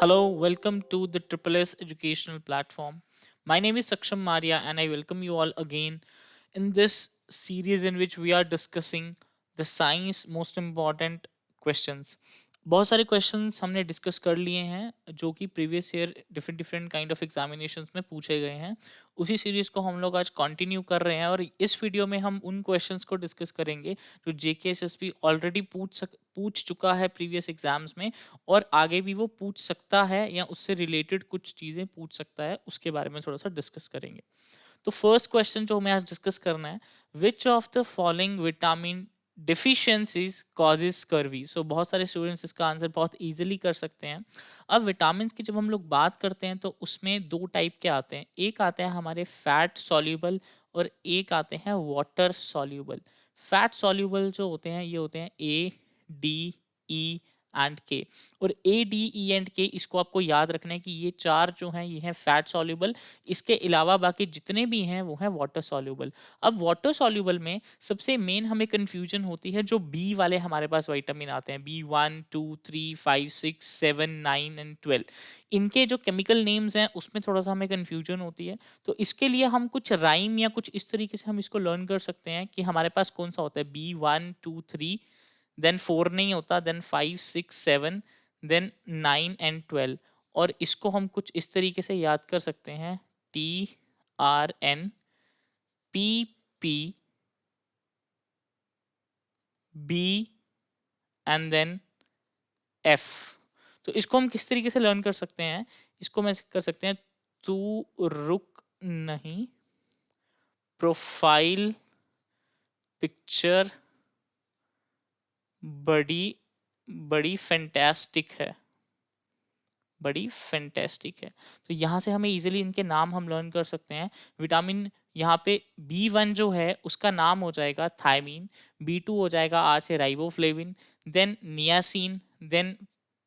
Hello, welcome to the Triple S educational platform. My name is Saksham Maria, and I welcome you all again in this series in which we are discussing the science most important questions. बहुत सारे questions हमने discuss कर लिए हैं जो कि previous year different different kind of examinations में पूछे गए हैं। उसी सीरीज को हम लोग आज कंटिन्यू कर रहे हैं और इस वीडियो में हम उन क्वेश्चंस को डिस्कस करेंगे जो जेकेएसएसबी ऑलरेडी पूछ चुका है प्रीवियस एग्जाम्स में, और आगे भी वो पूछ सकता है या उससे रिलेटेड कुछ चीज़ें पूछ सकता है, उसके बारे में थोड़ा सा डिस्कस करेंगे। तो फर्स्ट क्वेश्चन जो हमें आज डिस्कस करना है, which of the following vitamin deficiencies causes scurvy. So बहुत सारे स्टूडेंट्स इसका आंसर बहुत इजीली कर सकते हैं। अब विटामिन की जब हम लोग बात करते हैं तो उसमें दो टाइप के आते हैं, एक आते हैं हमारे फैट सॉल्यूबल और एक आते हैं वाटर सॉल्यूबल। फैट सॉल्यूबल जो होते हैं ये होते हैं ए, डी, ई एंड के। और ए, डी, ई एंड के इसको आपको याद रखना है कि ये चार जो हैं ये हैं फैट सॉल्यूबल। इसके अलावा बाकी जितने भी हैं वो हैं वाटर सॉल्यूबल। अब वाटर सॉल्यूबल में सबसे मेन हमें कंफ्यूजन होती है जो बी वाले हमारे पास विटामिन आते हैं, B1 2 3 5 6 7 9 एंड 12। इनके जो केमिकल नेम्स हैं उसमें थोड़ा सा हमें कंफ्यूजन होती है। तो इसके लिए हम कुछ राइम या कुछ इस तरीके से हम इसको लर्न कर सकते हैं कि हमारे पास कौन सा होता है, B1 2 3, देन 4 नहीं होता, देन 5 6 7, देन 9 एंड 12। और इसको हम कुछ इस तरीके से याद कर सकते हैं, TRN, PP, B and then F। तो इसको हम किस तरीके से लर्न कर सकते हैं, इसको हम ऐसे कर सकते हैं, तू रुक नहीं, प्रोफाइल पिक्चर बड़ी बड़ी फैंटास्टिक है, बड़ी फैंटेस्टिक है। तो यहाँ से हमें इजीली इनके नाम हम लर्न कर सकते हैं। विटामिन यहाँ पे B1 जो है उसका नाम हो जाएगा थायमीन, B2 हो जाएगा आर से riboflavin, then niacin, then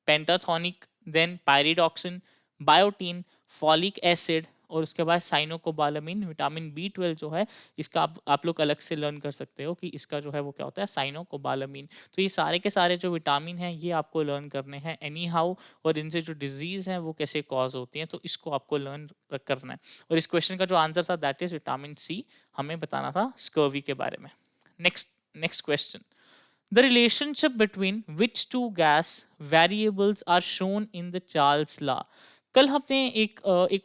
pantothenic, then pyridoxine, biotin, folic acid, और उसके बाद साइनोकोबालामिन। विटामिन B12 जो है इसका आप लोग अलग से लर्न कर सकते हो कि इसका जो है वो क्या होता है, साइनोकोबालामिन। तो ये सारे के सारे जो विटामिन हैं ये आपको लर्न करने हैं एनी हाउ, और इनसे जो डिजीज है वो कैसे कॉज होती है, तो इसको आपको लर्न करना है। और इस क्वेश्चन का जो आंसर था दैट इज विटामिन सी, हमें बताना था स्कर्वी के बारे में। Next next question, the relationship between which two gas variables are shown in the Charles law। कल हमने एक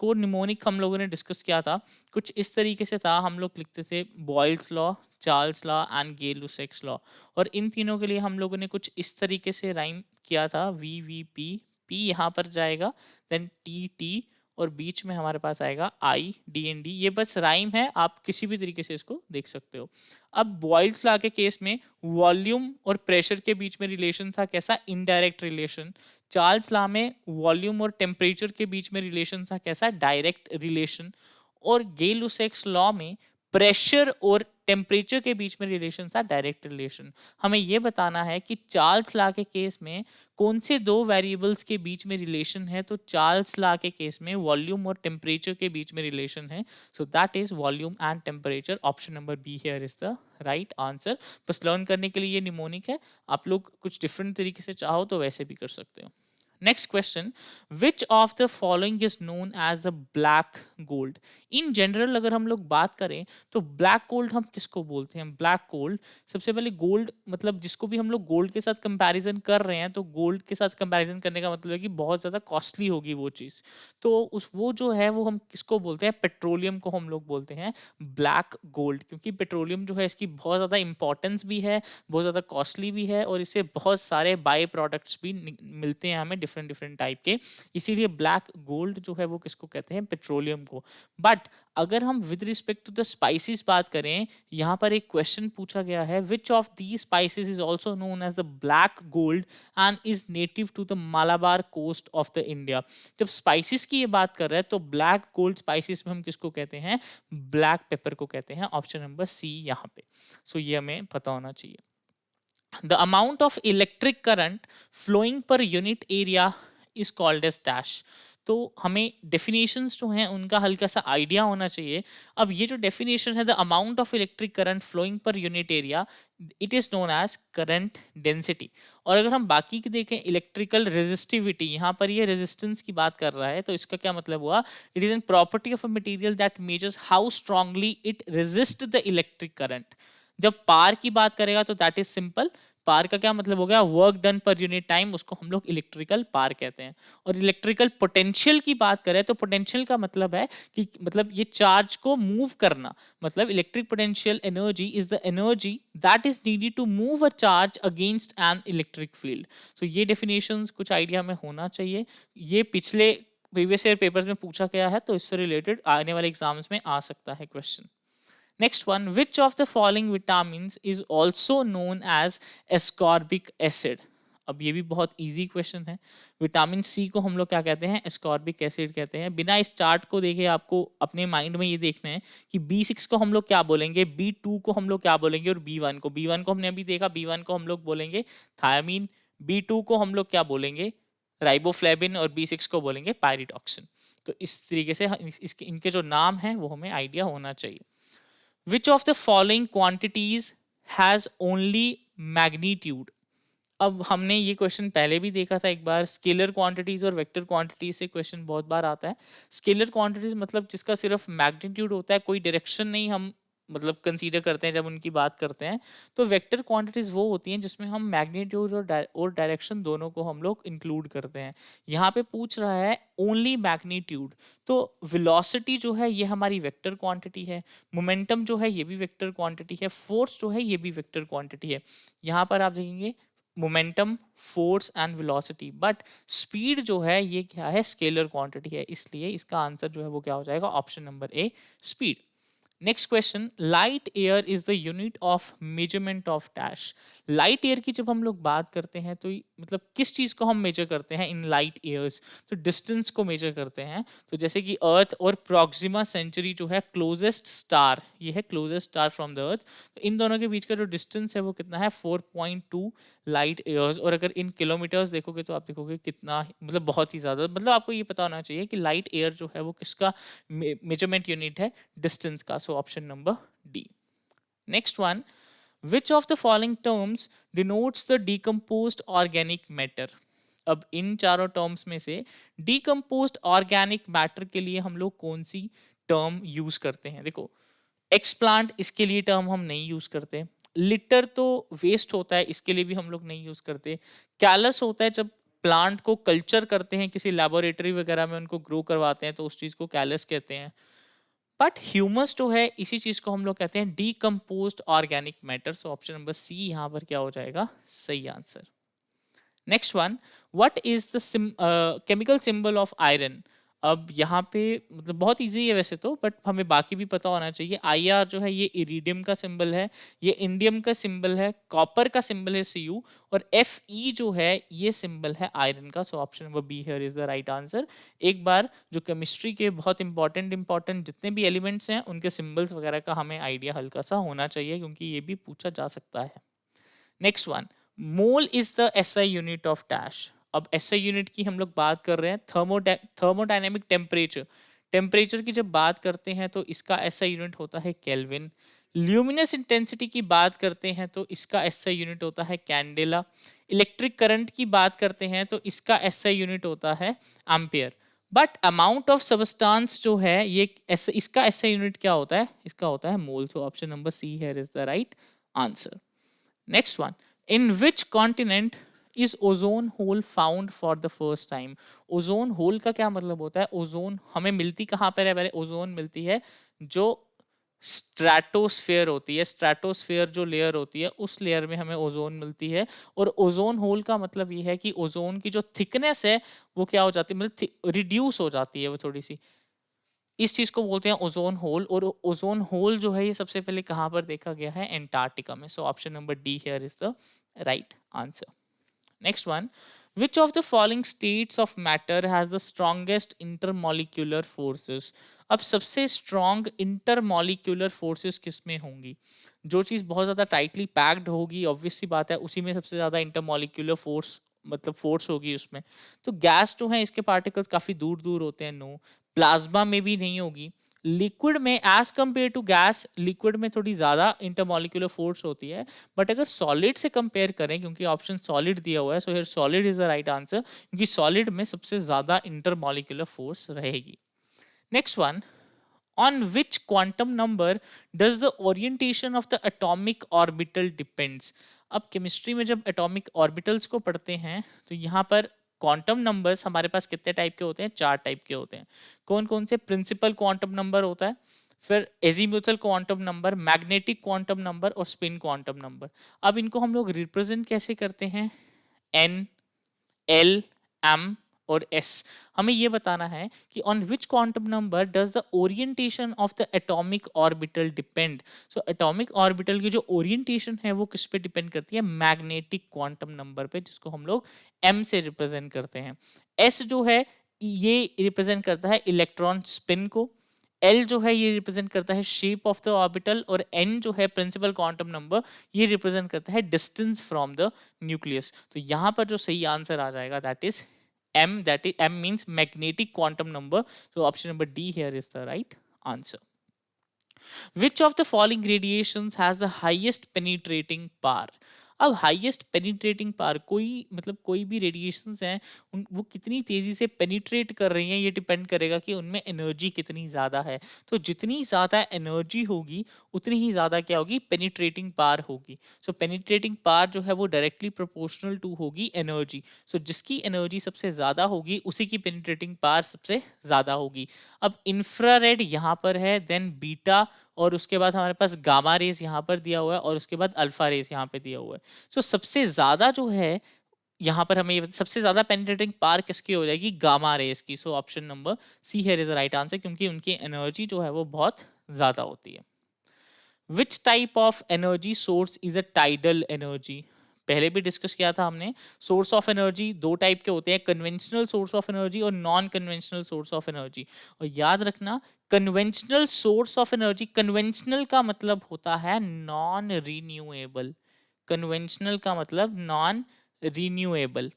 और निमोनिक हम लोगों ने डिस्कस किया था, कुछ इस तरीके से था, हम लोग लिखते थे Boyle's law, Charles law and Gay Lussac's law. और इन तीनों के लिए हम लोगों ने कुछ इस तरीके से राइम किया था, VVP यहाँ पर जाएगा, देन TT, और बीच में हमारे पास आएगा IDND। ये बस राइम है, आप किसी भी तरीके से इसको देख सकते हो। अब बॉयल्स लॉ के केस में वॉल्यूम और प्रेशर के बीच में रिलेशन था कैसा, इनडायरेक्ट रिलेशन। चार्ल्स लॉ में वॉल्यूम और टेम्परेचर के बीच में रिलेशन था कैसा, डायरेक्ट रिलेशन। और गे-लुसेक्स लॉ में प्रेशर और टेम्परेचर के बीच में रिलेशन था डायरेक्ट रिलेशन। हमें यह बताना है कि चार्ल्स लॉ के केस में कौन से दो वेरिएबल्स के बीच में रिलेशन है, तो चार्ल्स लॉ के केस में वॉल्यूम और टेम्परेचर के बीच में रिलेशन है। So that is volume and temperature. Option number be here is the right answer. बस लर्न करने के लिए ये निमोनिक है, आप लोग कुछ डिफरेंट तरीके से चाहो तो वैसे भी कर सकते हो। Next question, which of the following is known as the black gold. In general अगर हम लोग बात करें तो ब्लैक गोल्ड हम किसको बोलते हैं, ब्लैक गोल्ड, सबसे पहले गोल्ड मतलब जिसको भी हम लोग गोल्ड के साथ कंपैरिजन कर रहे हैं, तो गोल्ड के साथ कंपैरिजन करने का मतलब है कि बहुत ज्यादा कॉस्टली होगी वो चीज। तो उस वो जो है वो हम किसको बोलते हैं, पेट्रोलियम को हम लोग बोलते हैं ब्लैक गोल्ड, क्योंकि पेट्रोलियम जो है इसकी बहुत ज्यादा इंपॉर्टेंस भी है, बहुत ज़्यादा कॉस्टली भी है, और इससे बहुत सारे बाय प्रोडक्ट्स भी मिलते हैं हमें डिफरेंट डिफरेंट टाइप के। इसीलिए ब्लैक गोल्ड जो है वो किसको कहते हैं, पेट्रोलियम को। बट अगर हम with respect to the spices बात करें, यहाँ पर एक क्वेश्चन पूछा गया है, which of the spices is also known as the black gold and is native to the Malabar coast of the India. जब स्पाइसेस की ये बात कर रहे हैं तो ब्लैक गोल्ड स्पाइसेस में हम किसको कहते हैं, ब्लैक पेपर को कहते हैं। ऑप्शन नंबर सी यहाँ पे। सो ये हमें पता होना चाहिए। The amount of electric current flowing per unit area is called as dash। तो हमें डेफिनेशंस जो हैं उनका हल्का सा आइडिया होना चाहिए। अब ये जो डेफिनेशन है, the amount of electric current flowing per unit area, it is known as current density. और अगर हम बाकी की देखें, इलेक्ट्रिकल रेजिस्टिविटी, यहाँ पर ये रेजिस्टेंस की बात कर रहा है, तो इसका क्या मतलब हुआ, it is an property of a material that measures how strongly it resist the electric current. जब पार की बात करेगा तो दैट इज सिंपल, पार का क्या मतलब हो गया, work done per unit time, उसको हम लोग इलेक्ट्रिकल पार कहते हैं। और इलेक्ट्रिकल पोटेंशियल की बात करें तो पोटेंशियल का मतलब है कि मतलब ये चार्ज को मूव करना, मतलब electric potential energy is the energy that is needed to move a charge against an electric field. So ये डेफिनेशंस कुछ आइडिया में होना चाहिए। ये पिछले प्रीवियस ईयर पेपर्स में पूछा गया है, तो इससे रिलेटेड आने वाले एग्जाम्स में आ सकता है question. Next one, which of the following vitamins is also known as ascorbic acid? अब ये भी बहुत इजी क्वेश्चन है। विटामिन सी को हम लोग क्या कहते हैं, एस्कॉर्बिक एसिड कहते हैं। बिना इस चार्ट को देखे आपको अपने माइंड में ये देखना है कि B6 को हम लोग क्या बोलेंगे, B2 को हम लोग क्या बोलेंगे, और B1 को, B1 को हमने अभी देखा, B1 को हम लोग बोलेंगे थायमीन, B2 को हम लोग क्या बोलेंगे, राइबोफ्लेविन, और B6 को बोलेंगे पायरिडॉक्सिन। तो इस तरीके से इसके इनके जो नाम हैं वो हमें आइडिया होना चाहिए। Which of the following quantities has only magnitude? अब हमने ये क्वेश्चन पहले भी देखा था एक बार, स्केलर क्वांटिटीज और वेक्टर क्वांटिटीज से क्वेश्चन बहुत बार आता है। स्केलर क्वांटिटीज मतलब जिसका सिर्फ मैग्नीट्यूड होता है, कोई डायरेक्शन नहीं हम मतलब कंसीडर करते हैं जब उनकी बात करते हैं। तो वेक्टर क्वांटिटीज वो होती हैं जिसमें हम मैग्नीट्यूड और डायरेक्शन दोनों को हम लोग इंक्लूड करते हैं। यहाँ पे पूछ रहा है ओनली मैग्नीट्यूड, तो वेलोसिटी जो है ये हमारी वेक्टर क्वांटिटी है, मोमेंटम जो है ये भी वेक्टर क्वांटिटी है, फोर्स जो है ये भी वेक्टर क्वांटिटी है। यहाँ पर आप देखेंगे momentum, force and velocity, but speed जो है ये क्या है, स्केलर क्वांटिटी है, इसलिए इसका आंसर जो है वो क्या हो जाएगा, option number A, speed. Next question, light air is the unit of measurement of dash. Light air की जब हम लोग बात करते हैं तो मतलब किस चीज को हम मेजर करते हैं इन लाइट एयर्स, तो डिस्टेंस को मेजर करते हैं। तो जैसे कि अर्थ और प्रोक्सिमा सेंचुरी जो है क्लोजेस्ट स्टार, ये है closest star from the earth, तो इन दोनों के बीच का जो डिस्टेंस है वो कितना है, 4.2 लाइट एयर्स। और अगर इन किलोमीटर्स देखोगे तो आप देखोगे कितना, मतलब बहुत ही ज्यादा, मतलब आपको ये पता होना चाहिए कि लाइट एयर जो है वो किसका मेजरमेंट यूनिट है, डिस्टेंस का। सो option number D. Next one, which of the following terms denotes the decomposed organic matter? अब इन चारों टर्म्स में से decomposed organic matter के लिए हम लोग कौन सी टर्म यूज करते हैं? देखो, एक्सप्लांट, इसके लिए टर्म हम नहीं यूज करते। लिटर तो वेस्ट होता है, इसके लिए भी हम लोग नहीं यूज करते। कैलस होता है जब प्लांट को कल्चर करते हैं किसी लेबोरेटरी वगैरह में, उनको ग्रो करवाते हैं, तो उस चीज को कैलस कहते हैं। बट ह्यूमस जो है इसी चीज को हम लोग कहते हैं decomposed organic matter. So option number C यहाँ पर क्या हो जाएगा, सही answer. Next one, what is the chemical symbol of iron? अब यहाँ पे मतलब बहुत इजी है वैसे तो, बट हमें बाकी भी पता होना चाहिए। आई जो है ये इरिडियम का सिंबल है, ये इंडियम का सिंबल है, कॉपर का सिंबल है Cu, और Fe जो है ये सिंबल है आयरन का। सो option number be here is the right answer. एक बार जो केमिस्ट्री के बहुत इंपॉर्टेंट जितने भी एलिमेंट्स हैं उनके सिंबल्स वगैरह का हमें आइडिया हल्का सा होना चाहिए, क्योंकि ये भी पूछा जा सकता है। Next one, mole is the SI unit of dash. अब एसआई यूनिट की हम लोग बात कर रहे हैं, थर्मोडायनेमिक टेम्परेचर की जब बात करते हैं तो इसका एसआई यूनिट होता है केल्विन। ल्यूमिनस इंटेंसिटी की बात करते हैं तो इसका एसआई यूनिट होता है कैंडेला। इलेक्ट्रिक करंट की बात करते हैं तो इसका एसआई यूनिट होता है ampere. But amount of substance जो है ये इसका एसआई यूनिट क्या होता है, इसका होता है mole. So option number C here is the right answer. Next one, in which continent is ozone hole found for the first time? Ozone hole का क्या मतलब होता है, ओजोन हमें मिलती कहाँ पर है, पहले ओजोन मिलती है जो स्ट्रेटोस्फेयर होती है, स्ट्रेटोस्फेयर जो लेयर होती है उस लेयर में हमें ओजोन मिलती है। और ओजोन होल का मतलब ये है कि ओजोन की जो थिकनेस है वो क्या हो जाती है, मतलब रिड्यूस हो जाती है वो थोड़ी सी, इस चीज को बोलते हैं ओजोन होल। और ओजोन होल जो है ये सबसे पहले कहां पर देखा गया है, एंटार्क्टिका में। सो option number D here is the right answer. Next one, which of the following states of matter has the strongest intermolecular forces? अब सबसे स्ट्रॉन्ग इंटरमोलिक्यूलर फोर्सेस किसमें होंगी? जो चीज बहुत ज्यादा टाइटली पैक्ड होगी, ऑब्वियस सी बात है उसी में सबसे ज्यादा इंटरमोलिक्यूलर फोर्स मतलब फोर्स होगी उसमें। तो गैस जो है इसके पार्टिकल्स काफी दूर दूर होते हैं, नो। प्लाज्मा में भी नहीं होगी। लिक्विड में as compare to gas, liquid में थोड़ी ज्यादा इंटरमॉलिक्यूलर फोर्स होती है, बट अगर सॉलिड से कंपेयर करें, क्योंकि ऑप्शन सॉलिड दिया हुआ है, so here solid is the right answer, क्योंकि सॉलिड में सबसे ज्यादा इंटरमॉलिक्यूलर फोर्स रहेगी। Next one, on which quantum number does the orientation of the atomic orbital depends? अब केमिस्ट्री में जब एटॉमिक ऑर्बिटल्स को पढ़ते हैं तो यहाँ पर क्वांटम नंबर्स हमारे पास कितने टाइप के होते हैं? 4 टाइप के होते हैं। कौन कौन से? प्रिंसिपल क्वांटम नंबर होता है, फिर azimuthal quantum number, magnetic quantum number और स्पिन क्वांटम नंबर। अब इनको हम लोग रिप्रेजेंट कैसे करते हैं? एन, एल, एम और एस। हमें ये बताना है कि on which quantum number does the orientation of the atomic orbital depend. So atomic orbital की जो ओरिएंटेशन है वो किस पे डिपेंड करती है? मैग्नेटिक क्वांटम नंबर पे, जिसको हम लोग एम से रिप्रेजेंट करते हैं। एस जो है ये रिप्रेजेंट करता है इलेक्ट्रॉन स्पिन को, एल जो है ये रिप्रेजेंट करता है शेप ऑफ द ऑर्बिटल, और एन जो है प्रिंसिपल क्वांटम नंबर ये रिप्रेजेंट करता है डिस्टेंस फ्रॉम द न्यूक्लियस। तो यहाँ पर जो सही आंसर आ जाएगा that is M, that is M means magnetic quantum number. So option number D here is the right answer. Which of the following radiations has the highest penetrating power? अब highest penetrating power, कोई मतलब कोई भी radiations हैं वो कितनी तेजी से पेनिट्रेट कर रही हैं, ये डिपेंड करेगा कि उनमें एनर्जी कितनी ज्यादा है। तो जितनी ज्यादा एनर्जी होगी उतनी ही ज्यादा क्या होगी? पेनिट्रेटिंग पावर होगी। सो पेनिट्रेटिंग पावर जो है वो डायरेक्टली प्रोपोर्शनल टू होगी एनर्जी। सो जिसकी एनर्जी सबसे ज्यादा होगी उसी की पेनिट्रेटिंग पावर सबसे ज्यादा होगी। अब इंफ्रारेड यहाँ पर है, देन बीटा, और उसके बाद हमारे पास गामा रेज यहाँ पर दिया हुआ है, और उसके बाद अल्फा रेज यहाँ पे दिया हुआ है। सो सबसे ज्यादा जो है यहाँ पर हमें सबसे ज्यादा पेनिट्रेटिंग पावर किसकी हो जाएगी? गामा रेज की। सो option number C here is the right answer, क्योंकि उनकी एनर्जी जो है वो बहुत ज्यादा होती है। Which type of energy source is a tidal energy? पहले भी डिस्कस किया था हमने। सोर्स ऑफ एनर्जी दो टाइप के होते हैं, कन्वेंशनल सोर्स ऑफ एनर्जी और non conventional source of energy. और याद रखना, conventional source of energy, conventional का मतलब होता है नॉन रिन्यूएबल। कन्वेंशनल का मतलब नॉन रिन्यूएबल,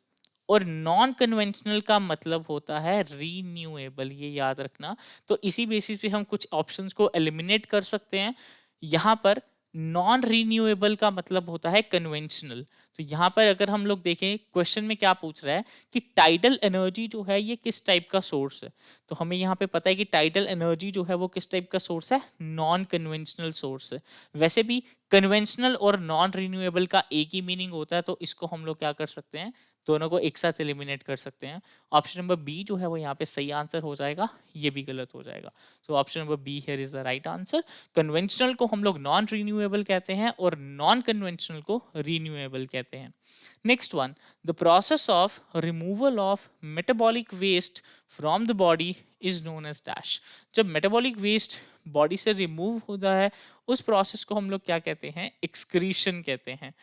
और नॉन कन्वेंशनल का मतलब होता है रीन्यूएबल, ये याद रखना। तो इसी बेसिस पे हम कुछ ऑप्शंस को एलिमिनेट कर सकते हैं। यहाँ पर नॉन रीन्यूएबल का मतलब होता है कन्वेंशनल। तो यहाँ पर अगर हम लोग देखें क्वेश्चन में क्या पूछ रहा है कि टाइडल एनर्जी जो है ये किस टाइप का सोर्स है, तो हमें यहाँ पे पता है कि टाइडल एनर्जी जो है वो किस टाइप का सोर्स है? नॉन कन्वेंशनल सोर्स है। वैसे भी कन्वेंशनल और नॉन रिन्यूएबल का एक ही मीनिंग होता है, तो इसको हम लोग क्या कर सकते हैं? दोनों को एक साथ एलिमिनेट कर सकते हैं। ऑप्शन नंबर बी जो है वो यहाँ पे सही आंसर हो जाएगा, ये भी गलत हो जाएगा। सो option number be here is the right answer. Conventional को हम लोग नॉन रिन्यूएबल कहते हैं और नॉन कन्वेंशनल को रिन्यूएबल कहते हैं। Next one, the process of removal of metabolic waste from the body is known as dash. जब मेटाबॉलिक वेस्ट बॉडी से रिमूव होता है उस प्रोसेस को हम लोग क्या कहते हैं? एक्सक्रीशन कहते हैं।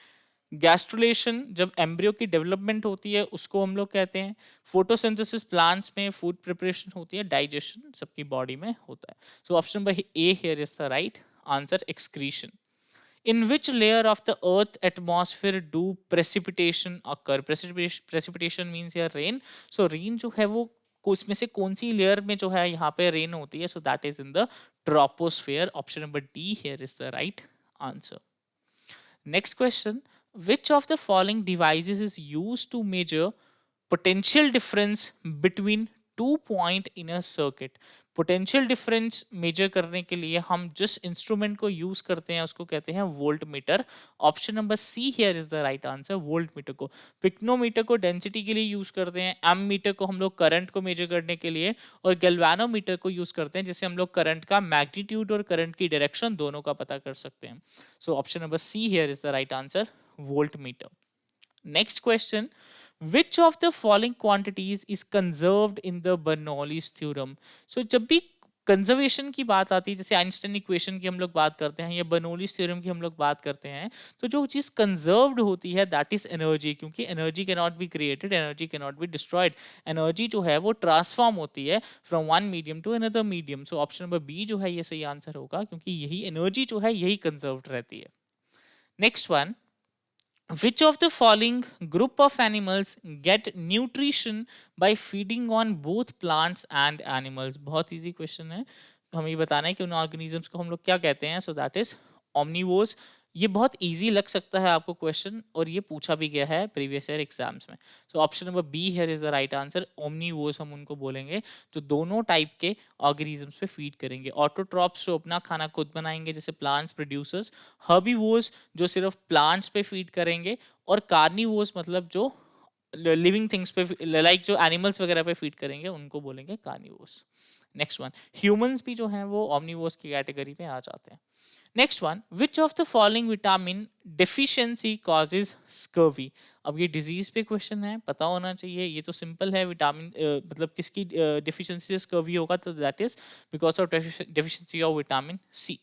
गैस्ट्रुलेशन जब एम्ब्रियो की डेवलपमेंट होती है उसको हम लोग कहते हैं। फोटोसिंथेसिस प्लांट्स में फूड प्रिपरेशन होती है, डाइजेशन सबकी बॉडी में होता है। सो option number A here is the right answer, excretion. In which layer of the earth atmosphere do precipitation occur? Precipitation means here rain. So rain जो है वो उसमें से कौन सी लेयर में जो है यहाँ पे रेन होती है? So that is in the troposphere. Option number D here is the right answer. Next question, which of the following devices is used to measure potential difference between 2 point in a circuit? Potential difference measure करने के लिए हम जिस instrument को use करते हैं उसको कहते हैं volt meter. Option number C here is the right answer, volt meter को। पिक्नोमीटर को डेंसिटी के लिए यूज करते हैं, एम मीटर को हम लोग करंट को मेजर करने के लिए, और गैल्वेनोमीटर को यूज करते हैं जिससे हम लोग करंट का मैग्नीट्यूड और करंट की डायरेक्शन दोनों का पता कर सकते हैं। सो option number C here is the right answer, volt meter. Next question, which of the following quantities is conserved in the Bernoulli's theorem? So जब भी कंजर्वेशन की बात आती है, जैसे आइंस्टाइन इक्वेशन की हम लोग बात करते हैं या बर्नौलीज थ्योरम की हम लोग बात करते हैं, तो जो चीज कंजर्व्ड होती है दैट इज एनर्जी, क्योंकि energy can not be created, energy can not be destroyed. Energy जो है वो ट्रांसफॉर्म होती है from one medium to another medium. So option number B जो है ये सही आंसर होगा, क्योंकि यही एनर्जी जो है यही कंजर्व्ड रहती है। Next one, Which of the following group of animals get nutrition by feeding on both plants and animals? बहुत easy question है, हमें ये बताना है कि उन organisms को हम लोग क्या कहते हैं. So that is omnivores. ये बहुत इजी लग सकता है आपको क्वेश्चन, और ये पूछा भी गया है प्रीवियस ईयर एग्जाम्स में. सो option number be here is the right answer. Omnivores हम उनको बोलेंगे जो दोनों टाइप के ऑर्गेनिजम्स पे फीड करेंगे. ऑटोट्रॉप्स जो अपना खाना खुद बनाएंगे जैसे प्लांट्स प्रोड्यूसर्स. हर्बीवोर्स जो सिर्फ प्लांट्स पे फीड करेंगे. और कार्निवोर्स मतलब जो लिविंग थिंग्स पे, लाइक जो एनिमल्स वगैरह पे फीड करेंगे उनको बोलेंगे कार्निवोर्स. नेक्स्ट वन, ह्यूमंस भी जो हैं वो ऑमनीवोर्स की कैटेगरी में आ जाते हैं. Next one, which of the following vitamin deficiency causes scurvy. अब ये डिजीज पे क्वेश्चन है, पता होना चाहिए. ये तो सिंपल है, विटामिन मतलब किसकी डेफिशिएंसी से स्कर्वी होगा, तो that is because of deficiency of vitamin C.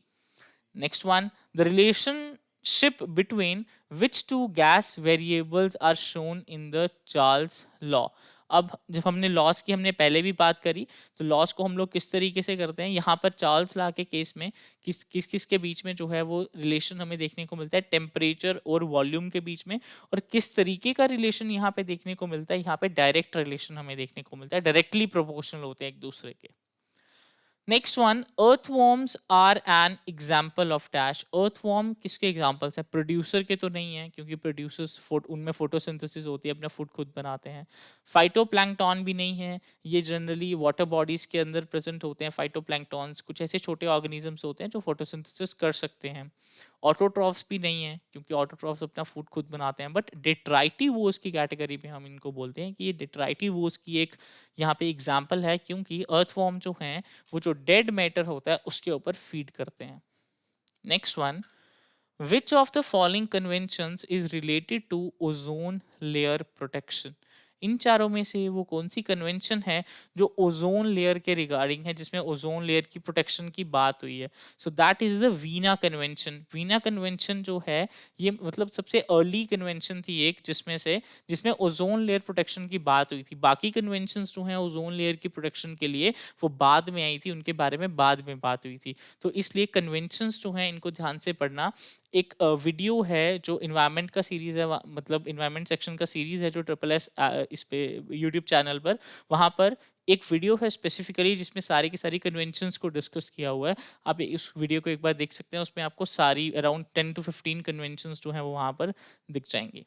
Next one, the relationship between which two gas variables are shown in the Charles law. अब जब हमने लॉस की हमने पहले भी बात करी, तो लॉस को हम लोग किस तरीके से करते हैं. यहाँ पर चार्ल्स लॉ के केस में किस किस किस के बीच में जो है वो रिलेशन हमें देखने को मिलता है, टेम्परेचर और वॉल्यूम के बीच में. और किस तरीके का रिलेशन यहाँ पे देखने को मिलता है, यहाँ पे डायरेक्ट रिलेशन हमें देखने को मिलता है, डायरेक्टली प्रोपोर्शनल होते हैं एक दूसरे के. Next one, earthworms are an example of dash. earthworm किसके एग्जाम्पल्स हैं? प्रोड्यूसर के तो नहीं है, क्योंकि प्रोड्यूसर्स उनमें फोटोसिंथेसिस होती है, अपना फूड खुद बनाते हैं. फाइटोप्लैंक्टन भी नहीं है, ये जनरली वाटर बॉडीज के अंदर प्रेजेंट होते हैं. फाइटोप्लैंक्टन्स कुछ ऐसे छोटे ऑर्गेनिजम्स होते हैं जो फोटोसिंथेसिस कर सकते हैं. ऑटोट्रॉफ्स भी नहीं है, क्योंकि ऑटोट्रॉफ्स अपना फूड खुद बनाते हैं. बट डेट्राइटिवोर्स की कैटेगरी में हम इनको बोलते हैं कि ये डेट्राइटिवोर्स की एक यहाँ पे एग्जाम्पल है, क्योंकि अर्थवॉर्म जो हैं वो जो डेड मैटर होता है उसके ऊपर फीड करते हैं. Next one, which of the following conventions is related to ozone layer protection. इन चारों में से वो कौन सी कन्वेंशन है जो ओजोन लेयर के रिगार्डिंग है, जिसमें ओजोन लेयर की प्रोटेक्शन की बात हुई है. So that is the Veena convention. Veena convention जो है ये मतलब सबसे अर्ली कन्वेंशन थी एक, जिसमें ओजोन लेयर प्रोटेक्शन की बात हुई थी. बाकी कन्वेंशंस जो हैं ओजोन लेयर की प्रोटेक्शन के लिए वो बाद में आई थी, उनके बारे में बाद में बात हुई थी. तो इसलिए कन्वेंशंस जो हैं इनको ध्यान से पढ़ना. एक वीडियो है जो इन्वायरमेंट का सीरीज है, मतलब इन्वायरमेंट सेक्शन का सीरीज है जो ट्रिपल एस इस पे यूट्यूब चैनल पर, वहां पर एक वीडियो है स्पेसिफिकली जिसमें सारी की सारी कन्वेंशंस को डिस्कस किया हुआ है. आप इस वीडियो को एक बार देख सकते हैं, उसमें आपको सारी अराउंड 10 to 15 कन्वेंशंस जो है वो वहां पर दिख जाएंगी.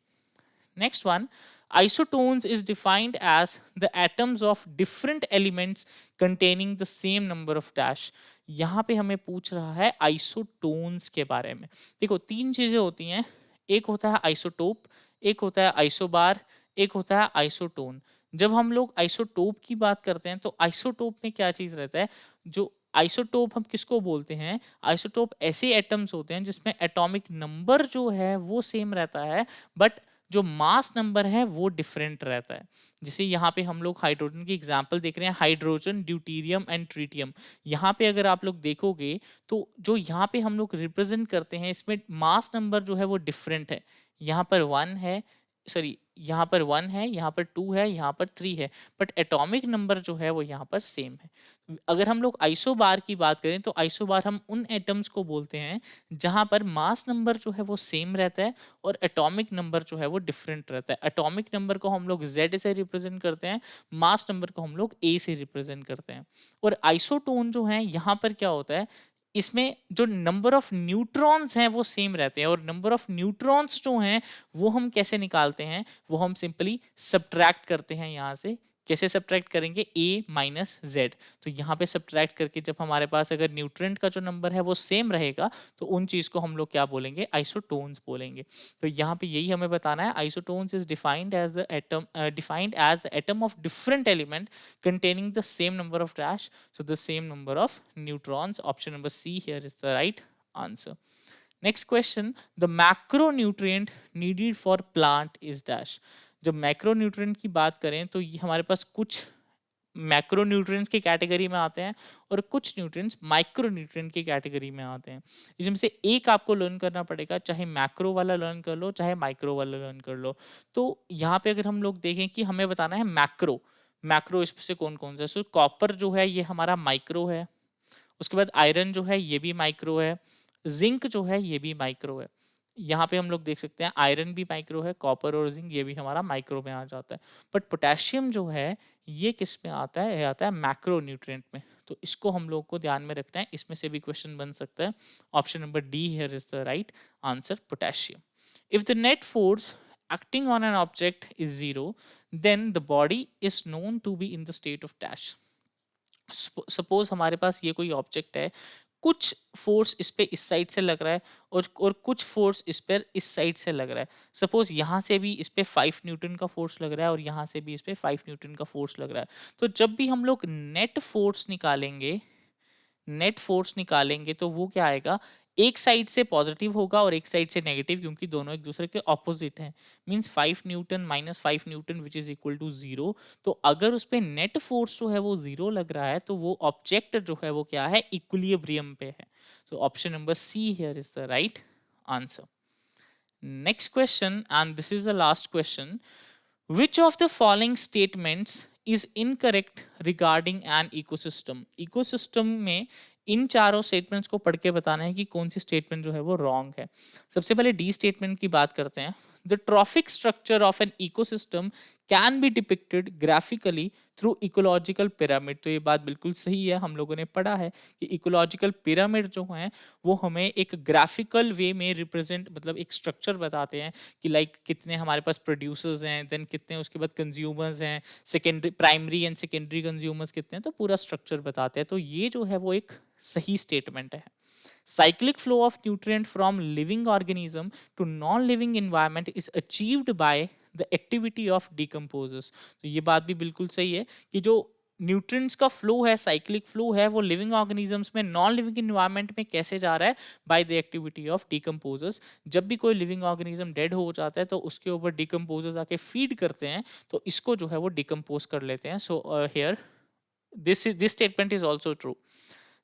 Next one, isotones is defined as the atoms of different elements containing the same number of dash. यहाँ पे हमें पूछ रहा है आइसोटोन्स के बारे में. देखो तीन चीजें होती हैं, एक होता है आइसोटोप, एक होता है आइसोबार, एक होता है आइसोटोन. जब हम लोग आइसोटोप की बात करते हैं तो आइसोटोप में क्या चीज रहता है, जो आइसोटोप हम किसको बोलते हैं, आइसोटोप ऐसे एटम्स होते हैं जिसमें एटॉमिक नंबर जो है वो सेम रहता है, बट जो मास नंबर है वो डिफरेंट रहता है. जैसे यहाँ पे हम लोग हाइड्रोजन की एग्जांपल देख रहे हैं, हाइड्रोजन, ड्यूटीरियम एंड ट्रीटियम. यहाँ पे अगर आप लोग देखोगे तो जो यहाँ पे हम लोग रिप्रेजेंट करते हैं इसमें मास नंबर जो है वो डिफरेंट है. यहाँ पर 1 है, सॉरी यहाँ पर 1 है, यहाँ पर 2 है, यहाँ पर 3 है, बट एटॉमिक नंबर जो है वो यहाँ पर सेम है. अगर हम लोग आइसोबार की बात करें तो आइसोबार हम उन एटम्स को बोलते हैं जहां पर मास नंबर जो है वो सेम रहता है और एटॉमिक नंबर जो है वो डिफरेंट रहता है. एटॉमिक नंबर को हम लोग Z से रिप्रेजेंट करते हैं, मास नंबर को हम लोग A से रिप्रेजेंट करते हैं. और आइसोटोन जो है यहाँ पर क्या होता है, इसमें जो नंबर ऑफ न्यूट्रॉन्स हैं वो सेम रहते हैं, और नंबर ऑफ न्यूट्रॉन्स जो हैं वो हम कैसे निकालते हैं, वो हम सिंपली सब्ट्रैक्ट करते हैं. यहाँ से कैसे सब्ट्रैक्ट करेंगे, A माइनस Z. तो यहाँ पे सब्ट्रैक्ट करके जब हमारे पास अगर न्यूट्रेंट का जो नंबर है वो सेम रहेगा तो उन चीज को हम लोग क्या बोलेंगे, आइसोटोन्स बोलेंगे. तो यहाँ पे यही हमें बताना है, isotones is defined as the atom of different element containing the same number of dash, so the same number of neutrons. Option number C here is the right answer. Next question, the macronutrient needed for plant is dash. जब macronutrient की बात करें तो ये हमारे पास कुछ macronutrients की category में आते हैं और कुछ न्यूट्रिएंट्स माइक्रोन्यूट्रिएंट की कैटेगरी में आते हैं. इसमें से एक आपको लर्न करना पड़ेगा, चाहे मैक्रो वाला लर्न कर लो चाहे माइक्रो वाला लर्न कर लो. तो यहाँ पे अगर हम लोग देखें कि हमें बताना है मैक्रो, मैक्रो इसमें से कौन कौन सा. सो कॉपर जो है ये हमारा माइक्रो है, उसके बाद आयरन जो है ये भी माइक्रो है, जिंक जो है ये भी माइक्रो है. यहाँ पे हम लोग देख सकते हैं आयरन भी माइक्रो है, कॉपर और जिंक ये भी हमारा माइक्रो में आ जाता है। बट पोटेशियम जो है ये किस में आता है, ये आता है मैक्रो न्यूट्रिएंट में। तो इसको हम लोग को ध्यान में रखना है, इसमें से भी क्वेश्चन बन सकता है। Option number D here is the right answer, potassium. If the net force acting on an object is zero, then the body is known to be in the state of dash. Suppose हमारे पास ये कोई object है, कुछ force इस पे इस side से लग रहा है और कुछ फोर्स इस पर इस साइड से लग रहा है। सपोज यहाँ से भी इस पे 5 न्यूटन का फोर्स लग रहा है और यहाँ से भी इस पे 5 न्यूटन का फोर्स लग रहा है। तो जब भी हम लोग नेट फोर्स निकालेंगे, नेट फोर्स निकालेंगे तो वो क्या आएगा, एक साइड से पॉजिटिव होगा और एक साइड से नेगेटिव, क्योंकि दोनों एक दूसरे के ऑपोजिट हैं। Means 5 newton minus 5 newton which is equal to 0। तो अगर उस पे नेट फोर्स जो है वो 0 लग रहा है तो वो ऑब्जेक्ट जो है वो क्या है, इक्विलिब्रियम पे है। सो option number C here is the right answer. Next question, and this is the last question. Which of the following statements is incorrect regarding an ecosystem? Ecosystem में इन चारों स्टेटमेंट्स को पढ़ के बताना है कि कौन सी स्टेटमेंट जो है वो रॉन्ग है। सबसे पहले डी स्टेटमेंट की बात करते हैं। The trophic structure of an ecosystem can be depicted graphically through ecological pyramid. तो ये बात बिल्कुल सही है, हम लोगों ने पढ़ा है कि इकोलॉजिकल पिरामिड जो है वो हमें एक ग्राफिकल वे में रिप्रेजेंट, मतलब एक स्ट्रक्चर बताते हैं कि लाइक कितने हमारे पास प्रोड्यूसर्स हैं, देन कितने उसके बाद कंज्यूमर्स हैं, secondary primary and secondary consumers कितने हैं, तो पूरा स्ट्रक्चर बताते हैं। तो ये जो है वो एक सही स्टेटमेंट है। Cyclic flow of nutrient from living organism to non-living environment is achieved by the activity of decomposers. तो ये बात भी बिल्कुल सही है कि जो न्यूट्रिएंट्स का फ्लो है, साइक्लिक फ्लो है, वो लिविंग ऑर्गेनिजम्स में नॉन लिविंग इन्वायरमेंट में कैसे जा रहा है, by the activity of decomposers. जब भी कोई लिविंग ऑर्गेनिज्म डेड हो जाता है तो उसके ऊपर डिकम्पोजर्स आके फीड करते हैं, तो इसको जो है वो डिकम्पोज कर लेते हैं। So here this statement is also true.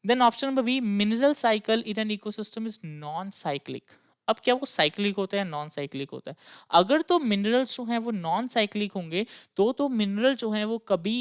Then option number B, mineral cycle in an ecosystem is non-cyclic. अब क्या वो साइक्लिक होता है, नॉन साइक्लिक होता है? अगर तो मिनरल्स जो हैं वो नॉन साइक्लिक होंगे तो मिनरल जो है वो कभी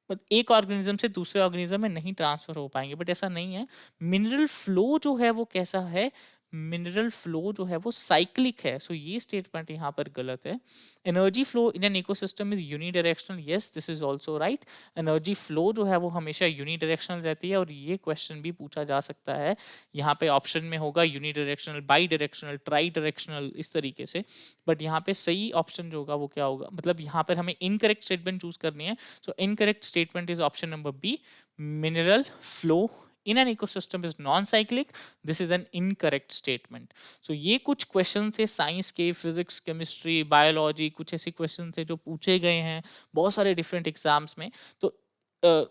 एक ऑर्गेनिज्म से दूसरे ऑर्गेनिज्म में नहीं ट्रांसफर हो पाएंगे। बट ऐसा नहीं है। मिनरल फ्लो जो है वो कैसा है, मिनरल फ्लो जो है वो साइक्लिक है। सो ये स्टेटमेंट यहाँ पर गलत है। Energy flow in an ecosystem is unidirectional, yes this is also right. Energy flow जो है वो हमेशा यूनिडायरेक्शनल रहती है और ये क्वेश्चन भी पूछा जा सकता है। यहाँ पे ऑप्शन में होगा unidirectional, by directional, try directional, इस तरीके से। बट यहाँ पे सही ऑप्शन जो होगा वो क्या होगा, मतलब यहाँ पर हमें इनकरेक्ट स्टेटमेंट चूज करनी है। So incorrect statement is option number B, mineral flow in an ecosystem is non-cyclic. This is an incorrect statement. So ये कुछ क्वेश्चन थे साइंस के, फिजिक्स, केमिस्ट्री, बायोलॉजी, कुछ ऐसे क्वेश्चन थे जो पूछे गए हैं बहुत सारे डिफरेंट एग्जाम्स में। तो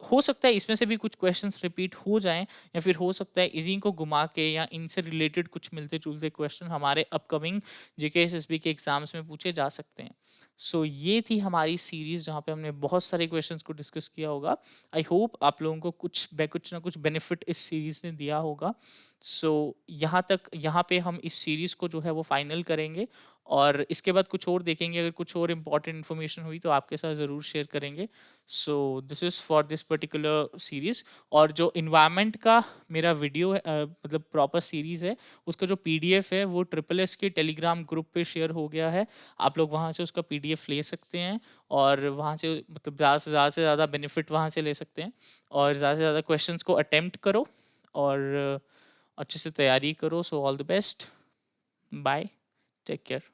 हो सकता है इसमें से भी कुछ क्वेश्चंस रिपीट हो जाएं, या फिर हो सकता है इन्हीं को घुमा के या इनसे रिलेटेड कुछ मिलते जुलते क्वेश्चन हमारे अपकमिंग जीके एसएसबी के एग्जाम्स में पूछे जा सकते हैं। सो ये थी हमारी सीरीज जहाँ पे हमने बहुत सारे क्वेश्चंस को डिस्कस किया होगा। आई होप आप लोगों को कुछ ना कुछ बेनिफिट इस सीरीज ने दिया होगा। सो यहाँ पे हम इस सीरीज को जो है वो फाइनल करेंगे और इसके बाद कुछ और देखेंगे। अगर कुछ और इम्पोर्टेंट इन्फॉर्मेशन हुई तो आपके साथ ज़रूर शेयर करेंगे। So this is for this particular series. और जो इन्वायरमेंट का मेरा वीडियो है, मतलब प्रॉपर सीरीज़ है, उसका जो पीडीएफ है वो SSS के टेलीग्राम ग्रुप पे शेयर हो गया है। आप लोग वहाँ से उसका पीडीएफ ले सकते हैं और वहाँ से मतलब ज़्यादा से ज़्यादा बेनिफिट वहाँ से ले सकते हैं। और ज़्यादा से ज़्यादा क्वेश्चंस को अटेम्प्ट करो और अच्छे से तैयारी करो। So all the best, bye, take care.